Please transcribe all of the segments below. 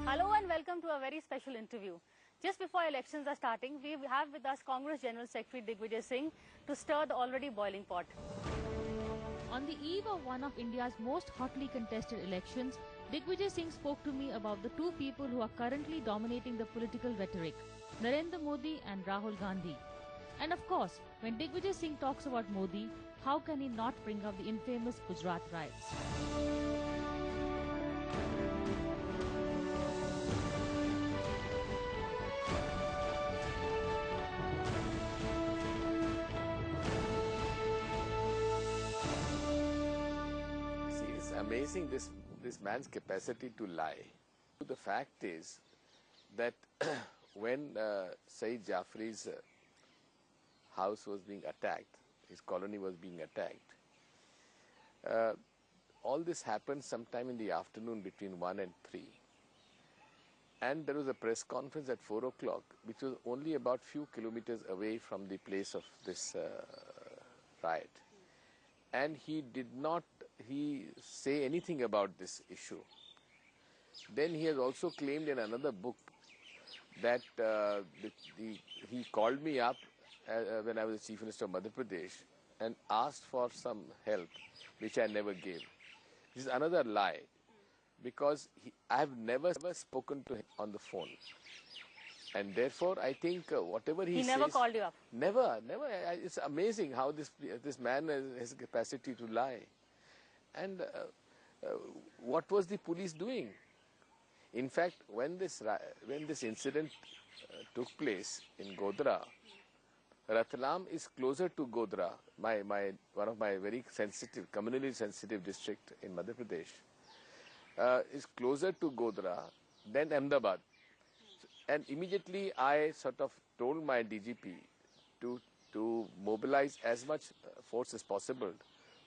Hello and welcome to a very special interview. Just before elections are starting, we have with us Congress General Secretary Digvijay Singh to stir the already boiling pot. On the eve of one of India's most hotly contested elections, Digvijay Singh spoke to me about the two people who are currently dominating the political rhetoric, Narendra Modi and Rahul Gandhi. And of course, when Digvijay Singh talks about Modi, how can he not bring up the infamous Gujarat riots? Amazing this man's capacity to lie. The fact is that when Saeed Jafri's house was being attacked, his colony was being attacked, all this happened sometime in the afternoon between 1 and 3. And there was a press conference at 4 o'clock, which was only about few kilometers away from the place of this riot. And he did not say anything about this issue. Then he has also claimed in another book that he called me up when I was the Chief Minister of Madhya Pradesh and asked for some help, which I never gave. This is another lie, because I have never spoken to him on the phone. And therefore, I think whatever he says... He never called you up? Never. It's amazing how this man has a capacity to lie. And what was the police doing? In fact, when this incident took place in Godhra, Ratlam is closer to Godhra, one of my very sensitive, communally sensitive district in Madhya Pradesh, is closer to Godhra than Ahmedabad. And immediately I sort of told my DGP to mobilize as much force as possible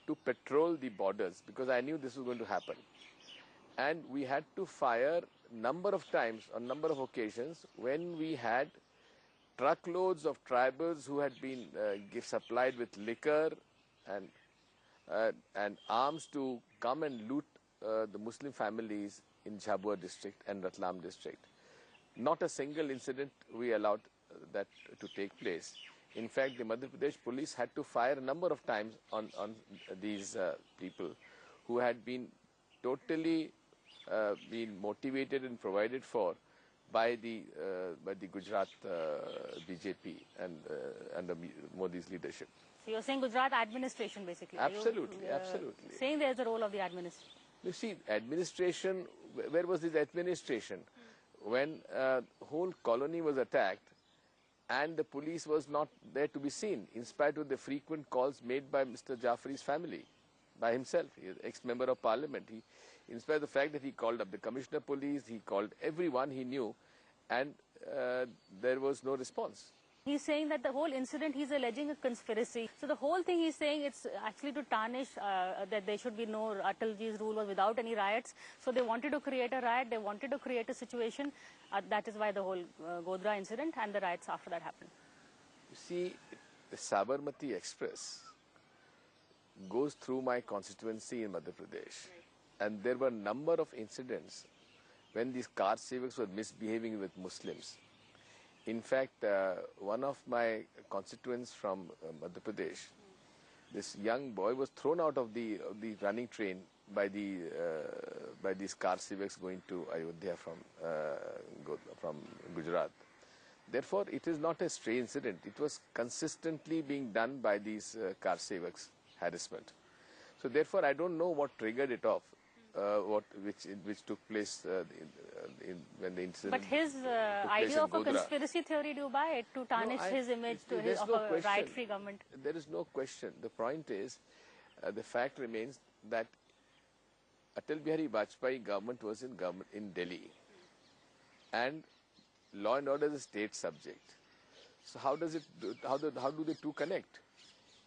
to patrol the borders, because I knew this was going to happen. And we had to fire number of times, on number of occasions, when we had truckloads of tribals who had been supplied with liquor and arms to come and loot the Muslim families in Jhabua district and Ratlam district. Not a single incident we allowed that to take place. In fact, the Madhya Pradesh police had to fire a number of times on these people who had been totally been motivated and provided for by the Gujarat BJP and under Modi's leadership. So you're saying Gujarat administration basically? Absolutely, absolutely. Saying there's a role of the administration. You see, administration, where was this administration? When whole colony was attacked and the police was not there to be seen, in spite of the frequent calls made by Mr. Jafri's family, by himself, he is ex-member of parliament. In spite of the fact that he called up the commissioner of police, he called everyone he knew, and there was no response. He's saying that the whole incident, he's alleging a conspiracy. So the whole thing he's saying, it's actually to tarnish that there should be no, Atalji's rule was without any riots. So they wanted to create a riot, they wanted to create a situation. That is why the whole Godhra incident and the riots after that happened. You see, the Sabarmati Express goes through my constituency in Madhya Pradesh. And there were a number of incidents when these car sevaks were misbehaving with Muslims. In fact, one of my constituents from Madhya Pradesh, this young boy was thrown out of the running train by these car civics going to Ayodhya from Gujarat. Therefore, it is not a stray incident. It was consistently being done by these car civics harassment. So therefore, I don't know what triggered it off. Which took place when the incident. But his idea of a conspiracy theory, do you buy it to tarnish his image of a riot-free government? There is no question. The point is, the fact remains that Atal Bihari Vajpayee government was in Delhi, and law and order is a state subject. So how does it? How do the two connect?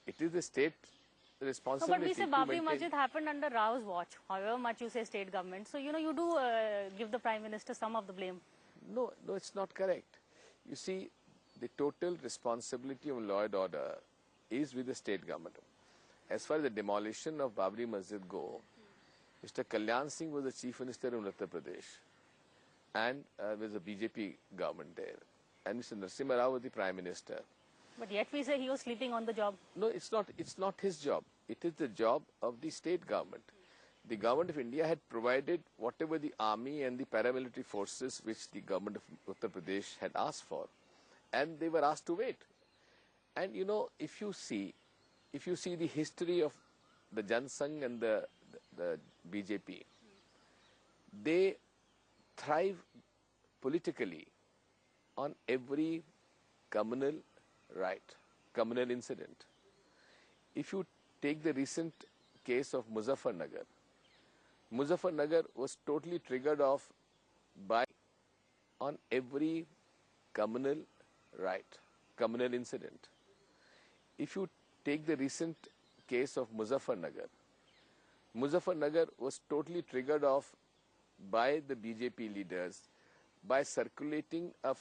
It is the state responsibility. No, but we say Babri Masjid happened under Rao's watch, however much you say state government. So, you know, you do give the Prime Minister some of the blame. No, it's not correct. You see, the total responsibility of law and order is with the state government. As far as the demolition of Babri Masjid go, Mr. Kalyan Singh was the Chief Minister of Uttar Pradesh. and there was a BJP government there, and Mr. Narasimha Rao was the Prime Minister. But yet we say he was sleeping on the job. No, it's not. It's not his job. It is the job of the state government. The government of India had provided whatever the army and the paramilitary forces which the government of Uttar Pradesh had asked for, and they were asked to wait. And you know, if you see the history of the Jan Sangh and the BJP, they thrive politically on every communal communal incident. If you take the recent case of Muzaffarnagar, Muzaffarnagar was totally triggered off by on every communal incident. If you take the recent case of Muzaffarnagar, Muzaffarnagar was totally triggered off by the BJP leaders by circulating a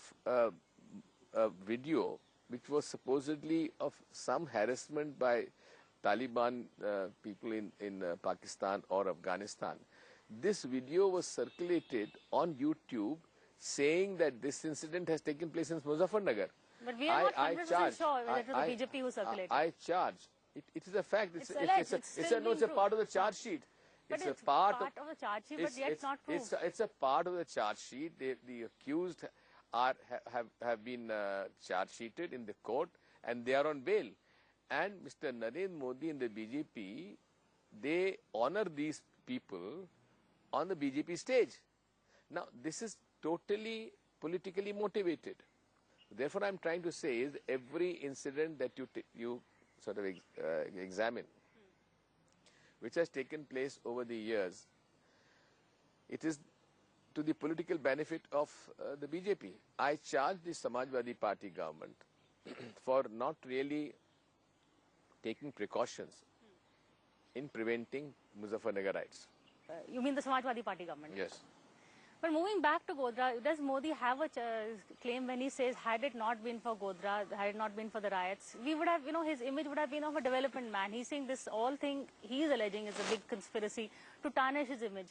video which was supposedly of some harassment by Taliban people in Pakistan or Afghanistan. This video was circulated on YouTube saying that this incident has taken place in Muzaffarnagar. But we are not 100% sure whether it was the BJP who circulated. I charge. It is a fact. It's a part of the charge sheet. But it's a part of the charge sheet, but yet not proved. It's a part of the charge sheet. The accused have been charge sheeted in the court, and they are on bail. And Mr. Narendra Modi and the BJP, they honor these people on the BJP stage. Now, this is totally politically motivated. Therefore, I am trying to say is every incident that you sort of examine, which has taken place over the years, it is to the political benefit of the BJP. I charge the Samajwadi Party government for not really taking precautions in preventing Muzaffarnagar riots. You mean the Samajwadi Party government? Yes. But moving back to Godhra, does Modi have a claim when he says, had it not been for Godhra, had it not been for the riots, we would have, his image would have been of a development man. He's saying this all thing he is alleging is a big conspiracy to tarnish his image.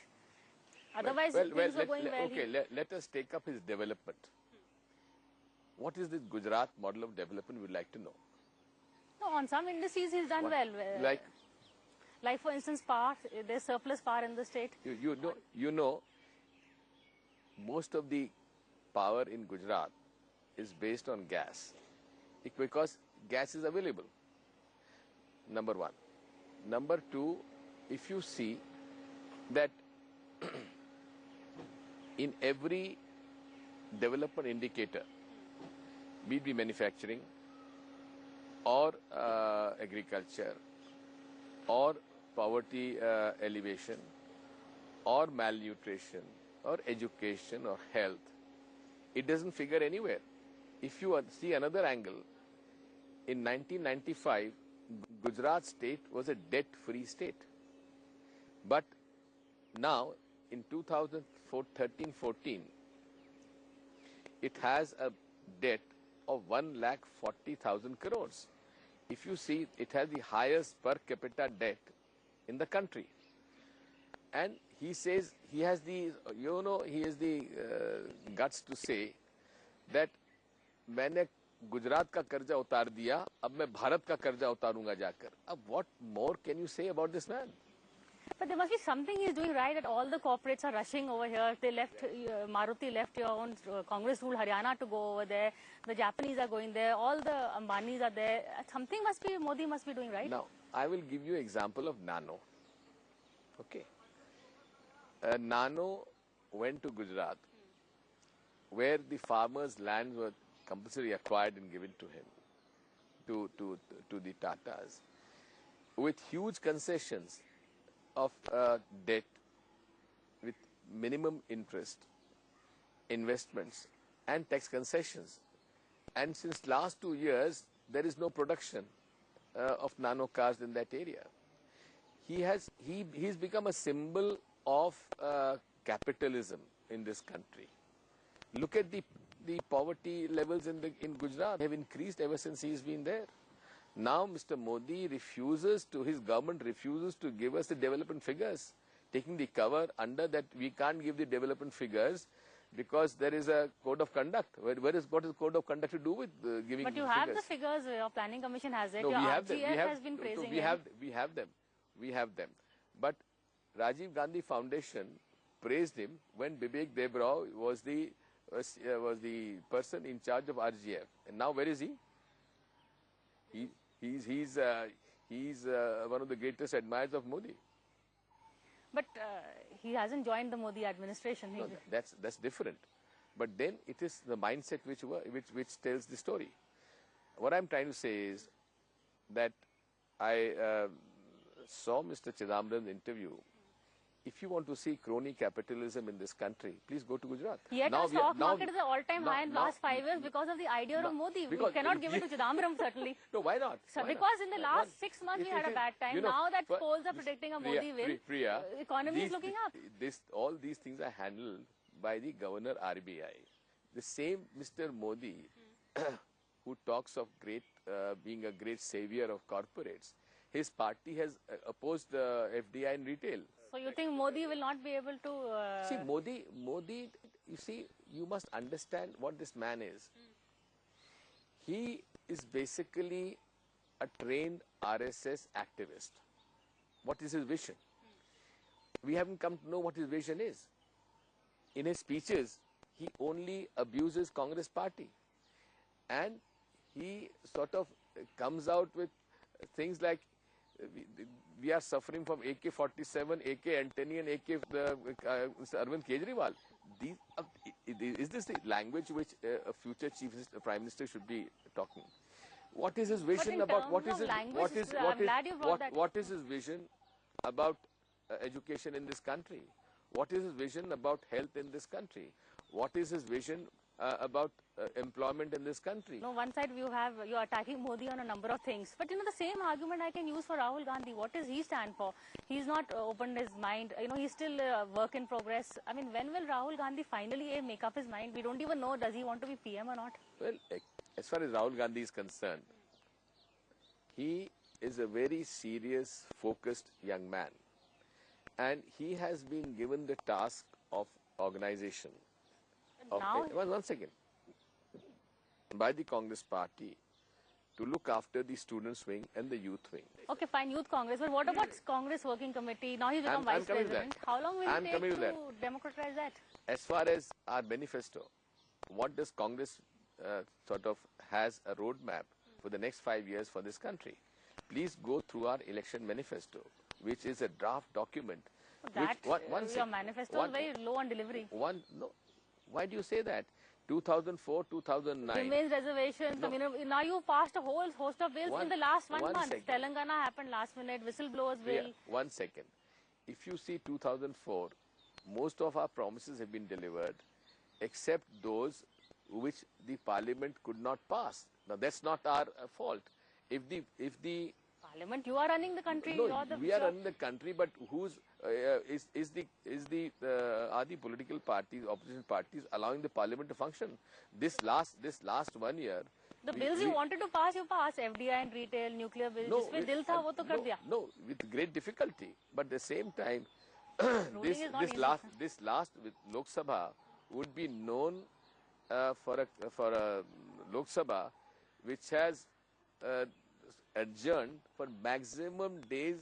Otherwise, things were going well. Okay, let us take up his development. What is this Gujarat model of development, we'd like to know. No, on some indices he's done well. Like for instance, power, there's surplus power in the state. You know, most of the power in Gujarat is based on gas, because gas is available. Number one. Number two, if you see that in every development indicator, be it manufacturing or agriculture or poverty elevation or malnutrition or education or health, it doesn't figure anywhere. If you see another angle, in 1995, Gujarat state was a debt-free state. But now, in 2013-14, it has a debt of 1,40,000 crores. If you see, it has the highest per capita debt in the country. And he says he has the, guts to say that मैंने गुजरात का कर्जा उतार दिया, अब मैं भारत का कर्जा उतारूंगा जाकर. What more can you say about this man? But there must be something he's doing right that all the corporates are rushing over here. They left, Maruti left your own Congress-ruled Haryana to go over there. The Japanese are going there. All the Ambanis are there. Something Modi must be doing right. Now, I will give you an example of Nano. Okay. Nano went to Gujarat, where the farmers' lands were compulsorily acquired and given to him, to the Tatas, with huge concessions of debt, with minimum interest, investments and tax concessions. And since last 2 years, there is no production of nano cars in that area. He's become a symbol of capitalism in this country. Look at the poverty levels in Gujarat. They have increased ever since he's been there. Now Mr. Modi his government refuses to give us the development figures, taking the cover under that we can't give the development figures because there is a code of conduct. What is code of conduct to do with giving But you figures? have the figures. Your planning commission has it. No, Your we have them. RGF We have, has been praising we it. have them. We have them. But Rajiv Gandhi Foundation praised him when Bibek Debrao was the person in charge of RGF. And now where is he? He's one of the greatest admirers of Modi. But he hasn't joined the Modi administration. No, that's different. But then it is the mindset which tells the story. What I'm trying to say is that I saw Mr. Chidambaram's interview. If you want to see crony capitalism in this country, please go to Gujarat. Yet our stock market is at all-time high in the last 5 years because of the idea of Modi. We cannot give it to Chidambaram, certainly. No, why not? So because in the last 6 months we had a bad time. Now that polls are predicting a Modi win, economy is looking up. All these things are handled by the governor RBI. The same Mr. Modi, who talks of being a great savior of corporates, his party has opposed FDI in retail. So you think Modi will not be able to... See, Modi, you see, you must understand what this man is. He is basically a trained RSS activist. What is his vision? We haven't come to know what his vision is. In his speeches, he only abuses Congress party. And he sort of comes out with things like, we are suffering from AK-47, AK Antony and AK Arvind Kejriwal. Is this the language which a future Prime Minister should be talking? What is his vision about what is his vision about education in this country? What is his vision about health in this country? What is his vision about employment in this country? No, one side you're attacking Modi on a number of things. But the same argument I can use for Rahul Gandhi. What does he stand for? He's not opened his mind. He's still a work in progress. I mean, when will Rahul Gandhi finally make up his mind? We don't even know, does he want to be PM or not? Well, as far as Rahul Gandhi is concerned, he is a very serious, focused young man. And he has been given the task of organization. One second. By the Congress party to look after the students' wing and the youth wing. Okay, fine, Youth Congress. But what about Congress Working Committee? Now he's become Vice President. How long will it take to democratize that? As far as our manifesto, what does Congress sort of has a roadmap for the next 5 years for this country? Please go through our election manifesto, which is a draft document. Your manifesto is very low on delivery. Why do you say that? 2004, 2009. Remains reservations. Now you passed a whole host of bills in the last one month. Second. Telangana happened last minute. Whistleblowers bill. 1 second. If you see 2004, most of our promises have been delivered, except those which the Parliament could not pass. Now that's not our fault. If the Parliament, you are running the country. No, we are running the country, but who's are the political parties, opposition parties, allowing the Parliament to function? This last 1 year. The bills you wanted to pass, you passed. FDI and retail, nuclear bills. No, with great difficulty. But at the same time, this last with Lok Sabha would be known for a Lok Sabha which has adjourned for maximum days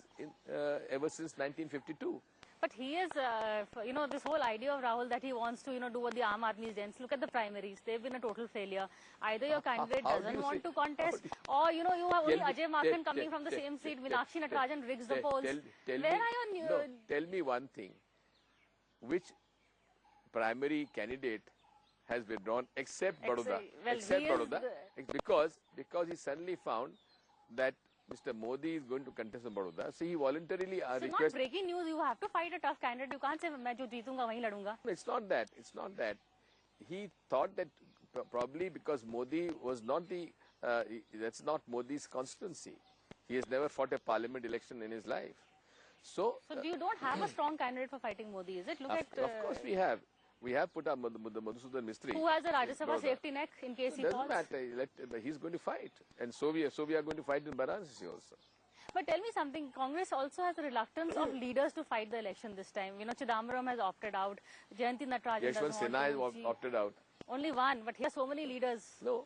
ever since 1952. But he is, this whole idea of Rahul that he wants to, do what the Aam Aadmi gents. Look at the primaries. They've been a total failure. Either your candidate doesn't want to contest, or, you have only Ajay Maken coming from the same seat. Meenakshi Natarajan rigs the polls. Tell me one thing. Which primary candidate has withdrawn except Baroda? Because he suddenly found that Mr. Modi is going to contest in Baroda. So he voluntarily It's not breaking news. You have to fight a tough candidate. You can't say, "Main jo jeetunga, wahi ladunga." It's not that. It's not that. He thought that probably because Modi was not that's not Modi's constituency. He has never fought a parliament election in his life. So you don't have a strong candidate for fighting Modi, is it? Of course we have. We have put up Madhusudan Mistry. Who has a Rajya Sabha safety net in case he falls? Doesn't matter. He's going to fight. And so we are going to fight in Varanasi also. But tell me something, Congress also has the reluctance of leaders to fight the election this time. You know, Chidambaram has opted out, Jayanti Natarajan Yashwant doesn't Sinha has want to. opted out. Only one, but he has so many leaders. No,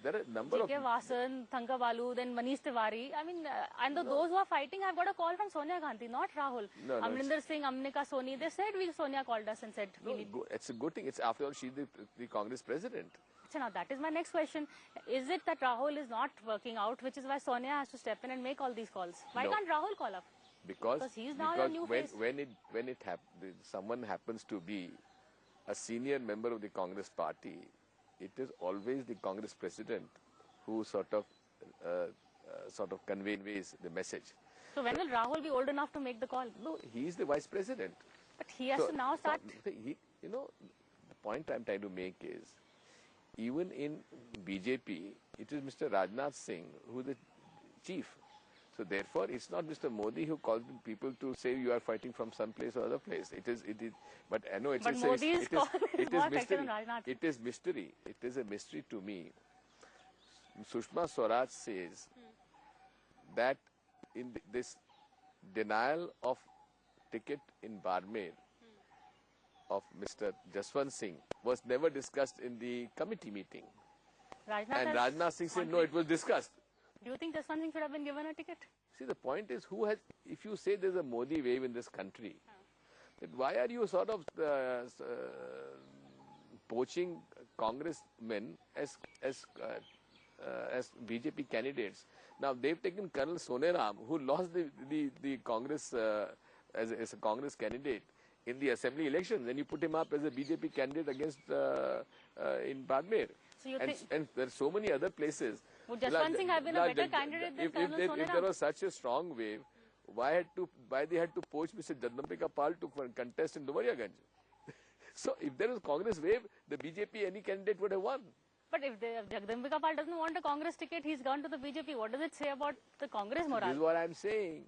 there are a number of... G.K. Vasan, Thanka Balu, then Manish Tiwari. I mean, and those who are fighting, I've got a call from Sonia Gandhi, not Rahul. No, Amrinder Singh, Amnika Soni, they said Sonia called us and said we need. It's a good thing. It's after all, she's the Congress president. So now that is my next question. Is it that Rahul is not working out, which is why Sonia has to step in and make all these calls? Why No. can't Rahul call up? Because he's now the new face. when someone happens to be a senior member of the Congress party, it is always the Congress president who sort of conveys the message. So when will Rahul be old enough to make the call? No, he is the vice president. But he has to now start. The point I'm trying to make is, even in BJP, it is Mr. Rajnath Singh who is the chief. So therefore, it's not Mr. Modi who calls people to say you are fighting from some place or other place. It is. But I know it's. But Modi's call is more effective than Rajnath. It is mystery. It is a mystery to me. Sushma Swaraj says that in this denial of ticket in Barmer of Mr. Jaswant Singh was never discussed in the committee meeting. And Rajnath Singh said, no, it was discussed. Do you think Jaswant Singh should have been given a ticket? See, the point is, if you say there's a Modi wave in this country, then why are you sort of poaching congressmen as BJP candidates? Now, they've taken Colonel Soneram, who lost the Congress as a Congress candidate in the assembly elections, and you put him up as a BJP candidate against in Barmer. So you And there are so many other places. Would Jaswant Singh have been a better candidate than Colonel Soneram? If there was such a strong wave, why they had to poach Mr. Jagdambika Pal to contest in Dumariaganj? So if there was Congress wave, the BJP, any candidate would have won. But if Jagdambika Pal doesn't want a Congress ticket, he's gone to the BJP. What does it say about the Congress morale? This is what I'm saying.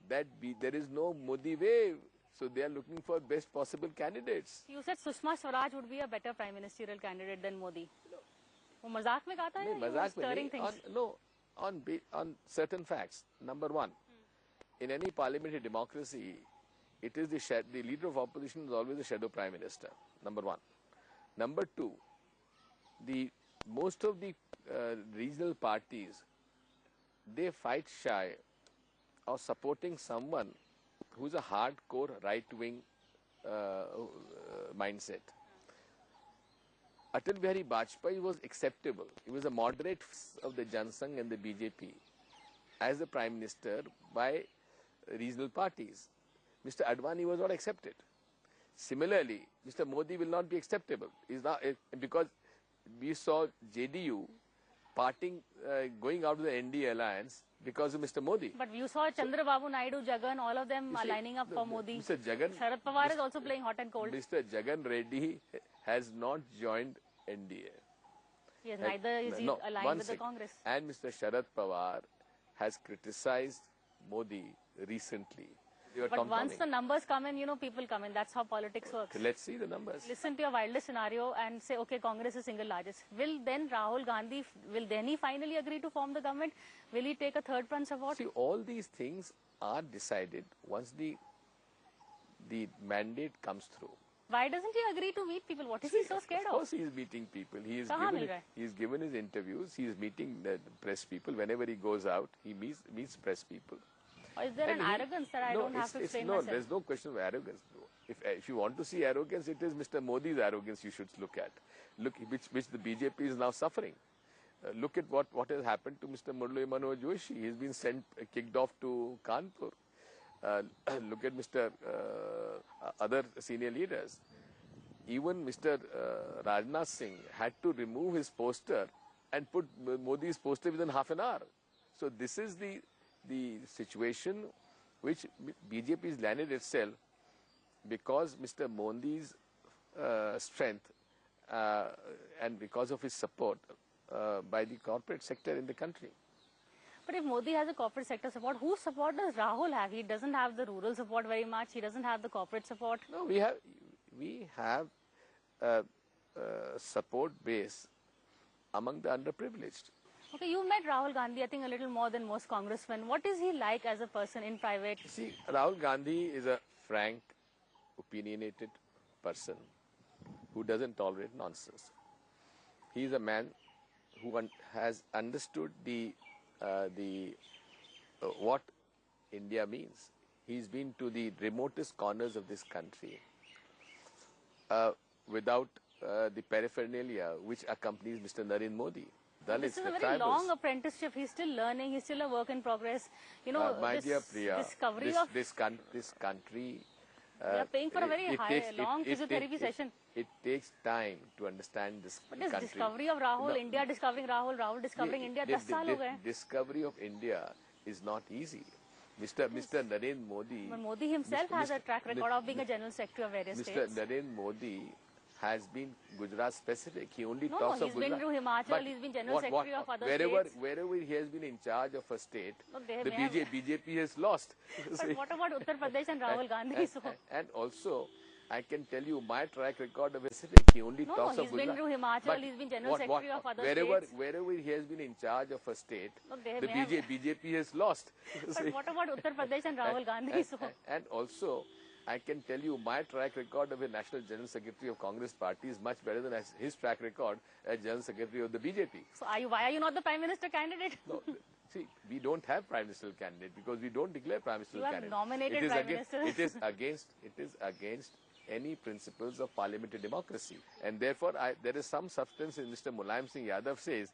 That there is no Modi wave. So they are looking for best possible candidates. You said Sushma Swaraj would be a better prime ministerial candidate than Modi. वो मजाक में कहा था या you were stirring things? On certain facts. Number one, in any parliamentary democracy, it is the leader of opposition is always the shadow prime minister. Number one. Number two, most of the regional parties, they fight shy of supporting someone who's a hardcore right-wing mindset. Atal Bihari Vajpayee was acceptable. He was a moderate of the Jan Sangh and the BJP as the Prime Minister by regional parties. Mr. Advani was not accepted. Similarly, Mr. Modi will not be acceptable. Because we saw JDU going out of the NDA alliance because of Mr. Modi. But you saw Chandrababu Naidu, Jagan, all of them are lining up for Modi. Mr. Jagan, Sharad Pawar is also playing hot and cold. Mr. Jagan Reddy has not joined NDA. Yes, neither is he aligned with the Congress. And Mr. Sharad Pawar has criticized Modi recently. But once the numbers come in, people come in. That's how politics works. Let's see the numbers. Listen to your wildest scenario and say, okay, Congress is single largest. Will then Rahul Gandhi, he finally agree to form the government? Will he take a third front support? See, all these things are decided once the mandate comes through. Why doesn't he agree to meet people? What is he so scared of? Of course he is meeting people. He is given his interviews. He is meeting the press people. Whenever he goes out, he meets press people. Or is there an arrogance that I don't have to explain myself? No, there's no question of arrogance. If you want to see arrogance, it is Mr. Modi's arrogance you should look at. Which the BJP is now suffering. Look at what has happened to Mr. Murli Manohar Joshi. He's been kicked off to Kanpur. Look at Mr. Other senior leaders. Even Mr. Rajnath Singh had to remove his poster and put Modi's poster within half an hour. So this is the situation which BJP has landed itself because Mr. Modi's strength and because of his support by the corporate sector in the country. But if Modi has a corporate sector support, whose support does Rahul have? He doesn't have the rural support very much. He doesn't have the corporate support. No, we have support base among the underprivileged. Okay, you met Rahul Gandhi, I think a little more than most congressmen. What is he like as a person in private? See, Rahul Gandhi is a frank, opinionated person who doesn't tolerate nonsense. He is a man who has understood what India means. He's been to the remotest corners of this country without the paraphernalia which accompanies Mr. Narendra Modi. Dalits, This is a the very tribals. long apprenticeship. He's still learning. He's still a work in progress. You know, My this dear Priya, discovery this, of this country. they are paying for a very long it physiotherapy session. It takes time to understand this But this country. discovery of Rahul, No, India discovering Rahul, Rahul discovering India, 10 saal ho gaye. Discovery of India is not easy. Mr. Narendra Modi. But Modi himself has a track record of being a general secretary of various Mr. states. Narendra Modi has been Gujarat specific. He only No, talks no, of he's been Gujarat. to Himachal, But he's been general secretary of other wherever, states. Wherever he has been in charge of a state, No, they the may have- BJP has lost. But what about Uttar Pradesh and Rahul Gandhi? So, And also, I can tell you my track record of Pacific. He only no, talks he's of been Gujarat. to Himachal, But he's been general secretary of other wherever, states. Wherever he has been in charge of a state, No, they the may have- BJP has lost. But what about Uttar Pradesh and Rahul Gandhi? So, And also, I can tell you my track record of a national general secretary of Congress party is much better than his track record as general secretary of the BJP. so why are you not the Prime Minister candidate? No, see, we don't have prime minister candidate because we don't declare prime minister You have candidate. nominated It is prime against, ministers. it is against any principles of parliamentary democracy, and therefore there is some substance in Mr. Mulayam Singh Yadav says,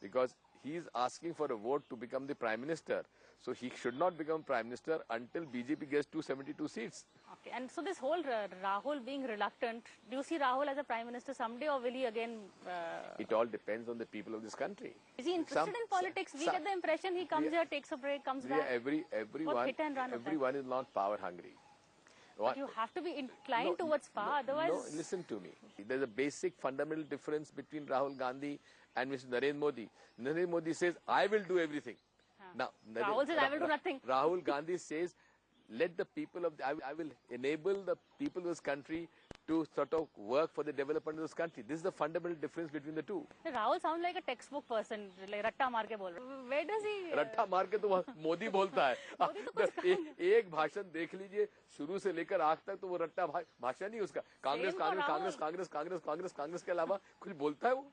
because he is asking for a vote to become the prime minister, so he should not become prime minister until BJP gets 272 seats. Okay, and so this whole Rahul being reluctant, do you see Rahul as a Prime Minister someday, or will he again... It all depends on the people of this country. is he interested in politics? We get the impression he comes here, takes a break, comes back. Everyone, hit and run of that? everyone is not power hungry. But you have to be inclined towards power, otherwise... No, listen to me. There's a basic fundamental difference between Rahul Gandhi and Mr. Narendra Modi. Narendra Modi says, I will do everything. Now, Rahul says, I will do nothing. Rahul Gandhi says, let the people of, I will enable the people of this country to sort of work for the development of this country. This is the fundamental difference between the two. Rahul sounds like a textbook person, like ratta maar ke bol raha hai. Where does he... रट्टा मार के तो मोदी बोलता है एक भाषण देख लीजिए शुरू से लेकर आखिर तक तो वो रट्टा भाषण ही उसका कांग्रेस कांग्रेस कांग्रेस कांग्रेस कांग्रेस कांग्रेस कांग्रेस के अलावा कुछ बोलता है वो.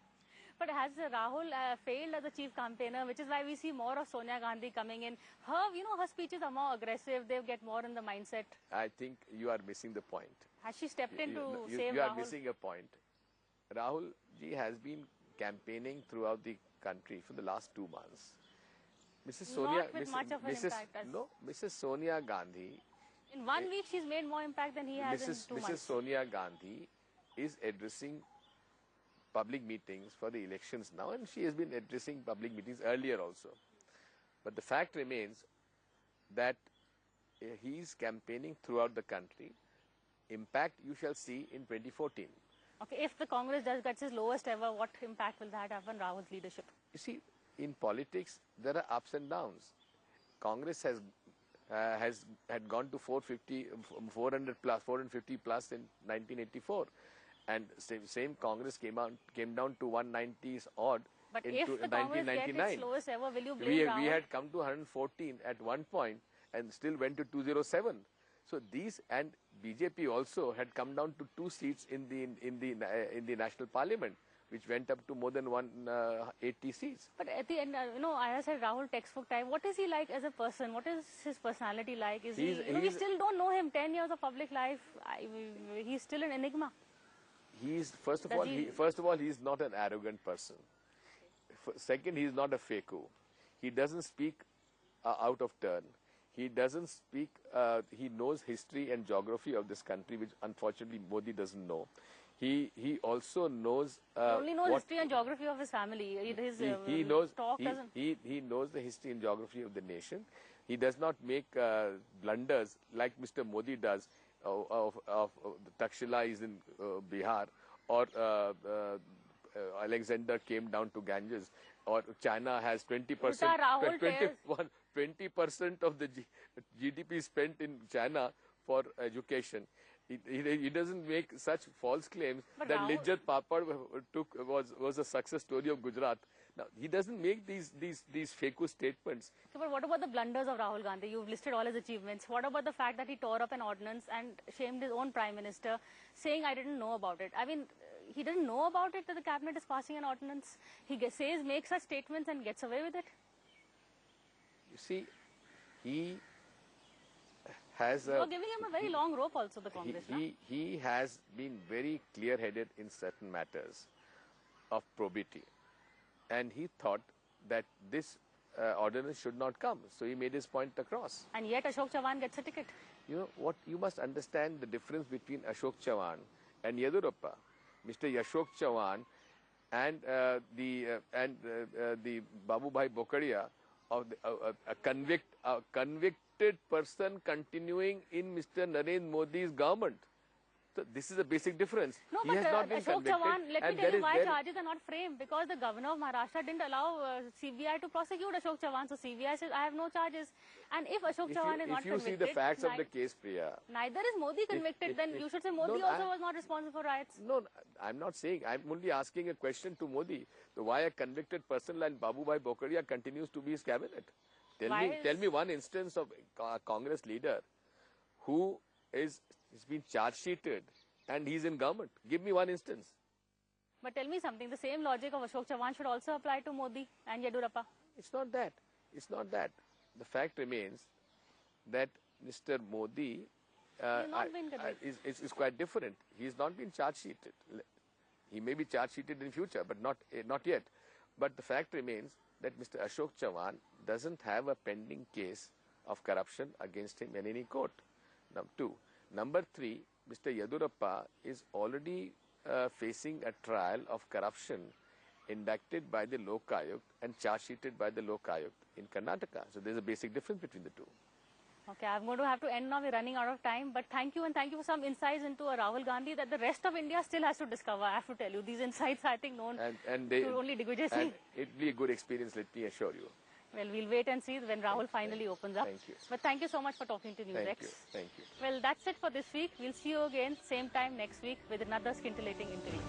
But has Rahul failed as a chief campaigner, which is why we see more of Sonia Gandhi coming in. Her speeches are more aggressive. They get more in the mindset. I think you are missing the point. Has she stepped in to save You are Rahul? missing a point. Rahul ji has been campaigning throughout the country for the last 2 months. Mrs. Sonia, Not with much of an impact as- Mrs. Sonia Gandhi, In 1 week, she's made more impact than he has in 2 Mrs. months. Sonia Gandhi is addressing public meetings for the elections now, and she has been addressing public meetings earlier also. But the fact remains that he is campaigning throughout the country. Impact you shall see in 2014. Okay, if the Congress gets its lowest ever, what impact will that have on Rahul's leadership? You see, in politics there are ups and downs. Congress had gone to 450 plus in 1984, and same Congress came down to 190s odd But in if the Congress gets 1999. its lowest ever, will you blame Rahul? We had come to 114 at one point and still went to 207. So these, and BJP also had come down to 2 seats in the national parliament, which went up to more than 180 seats. But at the end, I said Rahul textbook type. What is he like as a person? What is his personality like? Is we still don't know him. 10 years of public life, he's still an enigma. First of all, he is not an arrogant person. Second, he is not a faku. He doesn't speak out of turn. He doesn't speak, he knows history and geography of this country, which unfortunately Modi doesn't know. He also knows... he only knows history and geography of his family. He knows the history and geography of the nation. He does not make blunders like Mr. Modi does of Takshila is in Bihar, or Alexander came down to Ganges, or China has 20% of the GDP spent in China for education. He doesn't make such false claims that Lijjat Papad was a success story of Gujarat. Now, he doesn't make these fake statements. So, but what about the blunders of Rahul Gandhi? You've listed all his achievements. What about the fact that he tore up an ordinance and shamed his own prime minister, saying, I didn't know about it? I mean, he didn't know about it that the cabinet is passing an ordinance. He says, makes such statements and gets away with it. You see, he has You're giving him a very long rope also, the Congress. he has been very clear-headed in certain matters of probity. And he thought that this ordinance should not come. So he made his point across. And yet Ashok Chavan gets a ticket. You know what? You must understand the difference between Ashok Chavan and Yediyurappa. Mr. Ashok Chavan and the Babubhai Bokaria, of a convicted person continuing in Mr. Narendra Modi's government. So this is a basic difference. No, he but has not been Ashok convicted. Chavan, let me tell you why charges are not framed. Because the governor of Maharashtra didn't allow CBI to prosecute Ashok Chavan. So CBI says, I have no charges. And if Ashok Chavan is not convicted... If you see the facts of the case, Priya... Neither is Modi convicted. Then you should say Modi also was not responsible for riots. No, I'm not saying. I'm only asking a question to Modi. So why a convicted person like Babubhai Bokaria continues to be his cabinet? Tell me one instance of a Congress leader who is been charge-sheeted and he's in government. Give me one instance. But tell me something. The same logic of Ashok Chavan should also apply to Modi and Yediyurappa. It's not that. It's not that. The fact remains that Mr. Modi is quite different. He has not been charge-sheeted. He may be charge-sheeted in future, but not yet. But the fact remains that Mr. Ashok Chavan doesn't have a pending case of corruption against him in any court. Number two. Number three, Mr. Yediyurappa is already facing a trial of corruption indicted by the Lok Ayukt and charge-sheeted by the Lok Ayukt in Karnataka. So there's a basic difference between the two. Okay, I'm going to have to end now. We're running out of time. But thank you, and thank you for some insights into Rahul Gandhi that the rest of India still has to discover. I have to tell you, these insights I think known to only Digvijay Singh. It'll be a good experience, let me assure you. Well, we'll wait and see when Rahul finally opens up. Thank you. But thank you so much for talking to NewsX. Thank you. Well, that's it for this week. We'll see you again same time next week with another scintillating interview.